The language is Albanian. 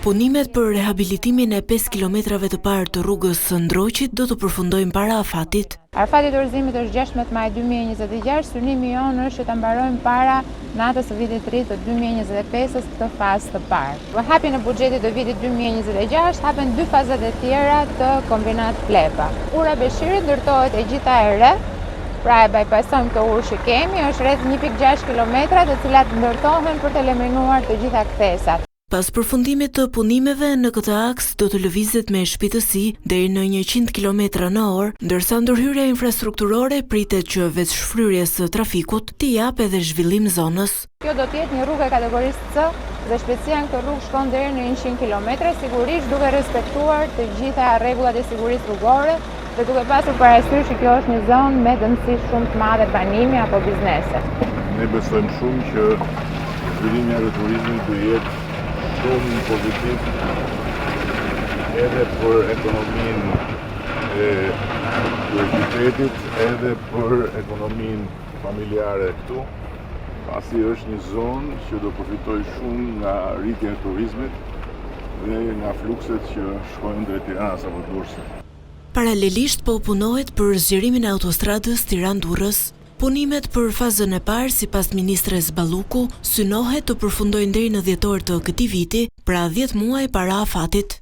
Punimet për rehabilitimin e 5 kilometrave të parë të rrugës së Ndroqit do të përfundojnë para afatit. Afati i dorëzimit është 16 maj 2026, synimi jonë është që ta mbarojmë para natës së vitit të ri të 2025-s këtë fazë të parë. Me hapjen e buxhetit të vitit 2026 hapen 2 fazat e tjera të kombinat Plepa. Ura Beshiri ndërtohet e gjitha e re, pra e bypassojmë këtë urë që kemi, është rreth 1.6 kilometra të cilat ndërtohen për të eliminuar të gjitha kthesat. Pas përfundimit të punimeve në këtë aks do të lëvizet me shpejtësi deri në 100 km/h, ndërsa ndërhyrja infrastrukturore pritet që veç shfryrjes së trafikut t'i jap edhe zhvillim zonës. Kjo do të jetë një rrugë e kategorisë C dhe shpejtësia në këtë rrugë shkon deri në 100 km, sigurisht duke respektuar të gjitha rregullat e sigurisë rrugore dhe duke pasur parasysh që kjo është një zonë me dëmësi shumë të madhe banimi apo biznese. Ne besojmë shumë që zhvillimi i turizmit do jetë shumë pozitiv edhe për ekonominë e qytetit, edhe për ekonominë familjare këtu, pasi është një zonë që do përfitojë shumë nga rritja e turizmit dhe nga flukset që shkojnë drejt Tiranës apo Durrësit. Paralelisht po punohet për zgjerimin e autostradës Tiranë-Durrës. Punimet për fazën e parë, sipas ministres Balluku, synohet të përfundojnë deri në dhjetor të këtij viti, pra 10 muaj para afatit.